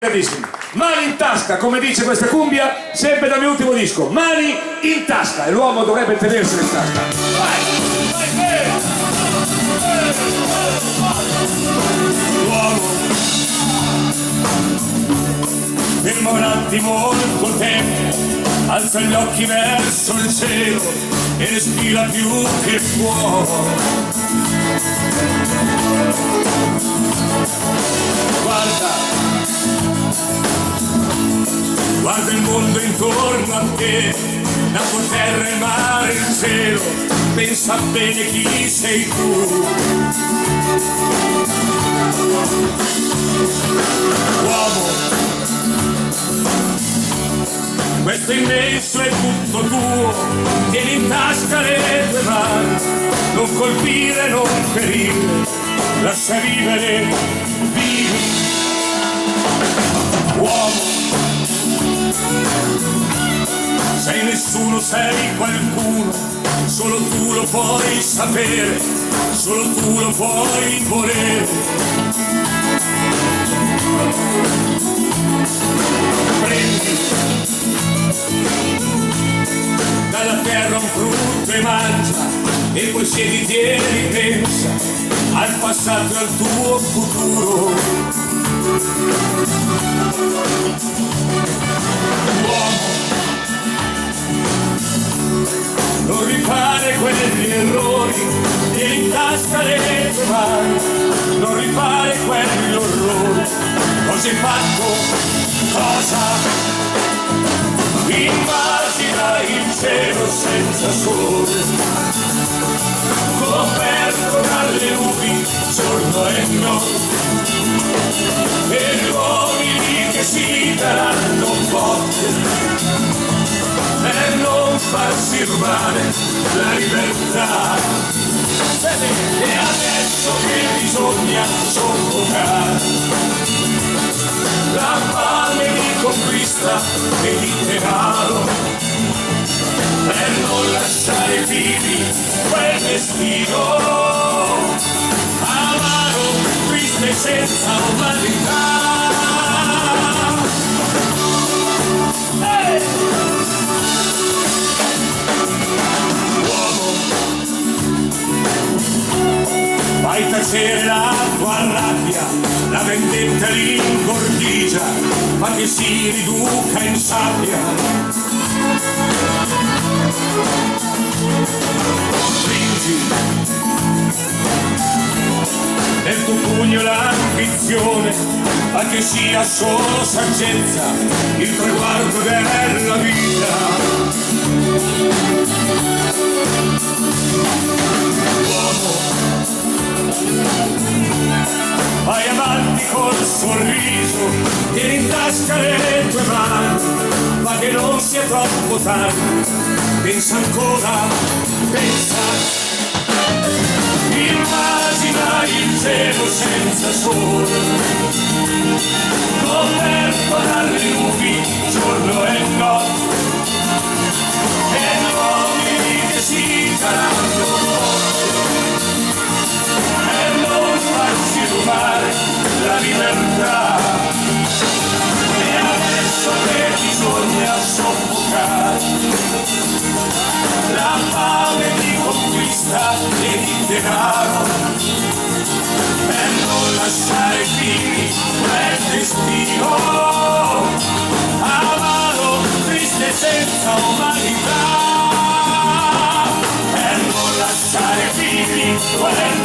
Mani in tasca, come dice questa cumbia, sempre dal mio ultimo disco. Mani in tasca, e l'uomo dovrebbe tenersene in tasca. L'uomo ferma un attimo il tuo tempo, alza gli occhi verso il cielo e respira più che può. Guarda il mondo intorno a te, la tua terra, il mare, il cielo, pensa bene chi sei tu. Uomo, questo immenso è tutto tuo, tieni in tasca le tue mani, non colpire, non ferire, lascia vivere, vivi. Uomo, sei nessuno, sei qualcuno, solo tu lo puoi sapere, solo tu lo puoi volere. Prendi dalla terra un frutto e mangia, e poi siediti e ripensa al passato e al tuo futuro. Non rifare quegli errori, tieni in tasca le tue mani, non rifare quegli orrori. Cosa hai fatto? Cosa? Immagina il cielo senza sole, coperto dalle nubi, giorno e notte, e gli uomini che si daranno botte per non farsi rubare la libertà. E adesso che bisogna soffocare la fame di conquista e di denaro, per non lasciare vivi quel destino amaro, triste, senza umanità. Fai tacere la tua rabbia, la vendetta ringordigia, ma che si riduca in sabbia. Stringi nel tuo pugno l'ambizione, ma che sia solo saggezza il traguardo della vita. Vai avanti col sorriso, tieni in tasca le tue mani, ma che non sia troppo tardi, pensa ancora, pensa. Immagina il cielo senza sole, coperto dalle nubi, giorno e notte, e gli uomini che si daranno la libertà. E adesso che bisogna soffocare la fame di conquista e di denaro, per non lasciare vivi quel destino amaro, triste, senza umanità, per non lasciare vivi quel